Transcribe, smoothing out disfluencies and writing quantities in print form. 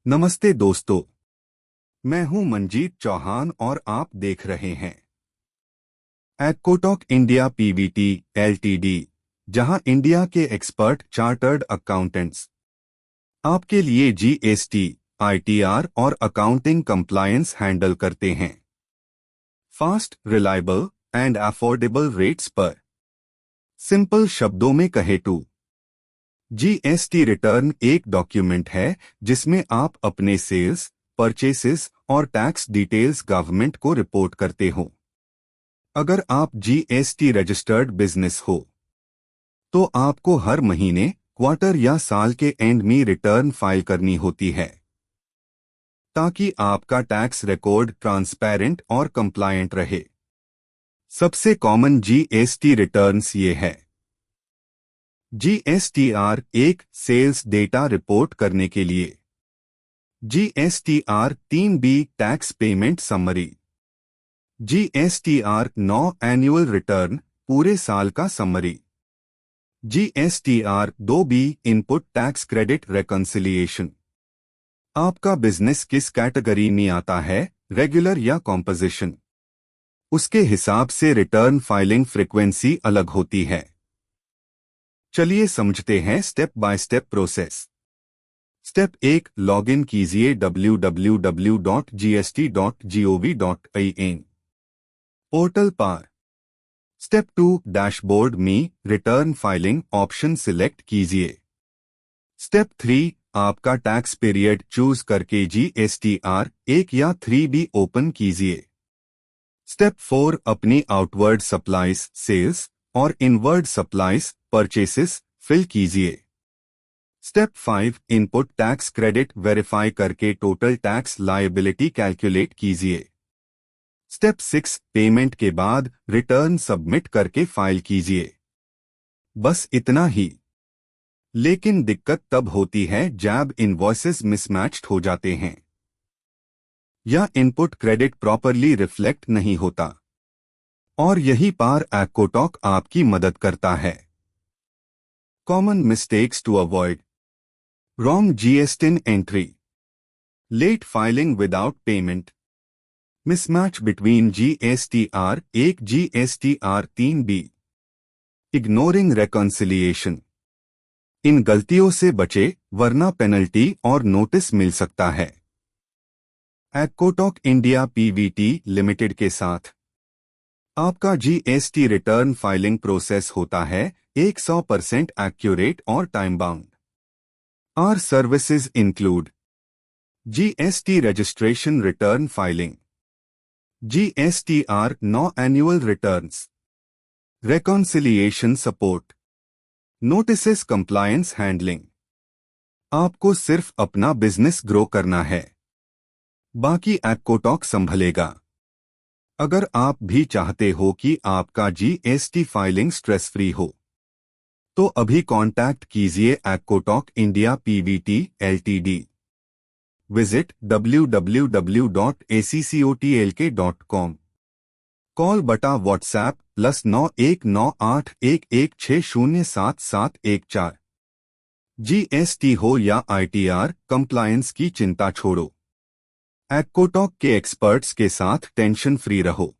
नमस्ते दोस्तों, मैं हूं मंजीत चौहान और आप देख रहे हैं एक्कोटॉक इंडिया पीवीटी एलटीडी, जहां इंडिया के एक्सपर्ट चार्टर्ड अकाउंटेंट्स आपके लिए जीएसटी, आईटीआर और अकाउंटिंग कंप्लायंस हैंडल करते हैं fast, reliable and affordable rates पर। सिंपल शब्दों में कहे तो जीएसटी रिटर्न एक डॉक्यूमेंट है जिसमें आप अपने सेल्स, परचेसेस और टैक्स डिटेल्स गवर्नमेंट को रिपोर्ट करते हो। अगर आप जीएसटी रजिस्टर्ड बिजनेस हो तो आपको हर महीने, क्वार्टर या साल के एंड में रिटर्न फाइल करनी होती है ताकि आपका टैक्स रिकॉर्ड ट्रांसपेरेंट और कंप्लायंट रहे। सबसे कॉमन जीएसटी रिटर्न्स ये है। जीएसटीआर एक, सेल्स डेटा रिपोर्ट करने के लिए। GSTR 3B, tax payment summary. GSTR 9, annual return, पूरे साल का summary. GSTR 2B, input tax credit reconciliation. आपका बिजनेस किस कैटेगरी में आता है, रेगुलर या कॉम्पोजिशन, उसके हिसाब से रिटर्न फाइलिंग फ्रीक्वेंसी अलग होती है। चलिए समझते हैं step by step process. Step 1, login कीजिए www.gst.gov.in पोर्टल पर। स्टेप 2, डैशबोर्ड में रिटर्न फाइलिंग ऑप्शन सिलेक्ट कीजिए। स्टेप 3, आपका टैक्स पीरियड चूज करके जीएसटीआर 1 या 3B ओपन कीजिए। स्टेप 4, अपनी आउटवर्ड सप्लाईज सेल्स और इनवर्ड सप्लाईज परचेसेस फिल कीजिए। Step 5, input tax credit verify करके टोटल टैक्स लायबिलिटी कैलकुलेट कीजिए। स्टेप 6, पेमेंट के बाद रिटर्न सबमिट करके फाइल कीजिए। बस इतना ही। लेकिन दिक्कत तब होती है जब इनवॉइसेस मिसमैच्ड हो जाते हैं या इनपुट क्रेडिट प्रॉपरली रिफ्लेक्ट नहीं होता, और यही पर एक्कोटॉक आपकी मदद करता है। Common mistakes to avoid: wrong GST entry, late filing without payment, mismatch between GSTR 1 GSTR 3B, ignoring reconciliation. इन गलतियों से बचे वरना पेनल्टी और नोटिस मिल सकता है। एक्कोटॉक इंडिया पीवीटी लिमिटेड के साथ आपका जीएसटी रिटर्न फाइलिंग प्रोसेस होता है 100% एक्यूरेट और time bound. Our services include GST registration return filing, GSTR 9 annual returns, reconciliation support, notices compliance handling. आपको सिर्फ अपना बिजनेस ग्रो करना है, बाकी एक्कोटॉक संभलेगा। अगर आप भी चाहते हो कि आपका जीएसटी फाइलिंग स्ट्रेस फ्री हो तो अभी कांटेक्ट कीजिए Accotalk India PVT LTD. Visit www.accotlk.com। Call बटा व्हाट्सएप +919811607714। जीएसटी हो या आईटीआर, कंप्लायंस की चिंता छोड़ो। एक्कोटॉक के एक्सपर्ट्स के साथ टेंशन फ्री रहो।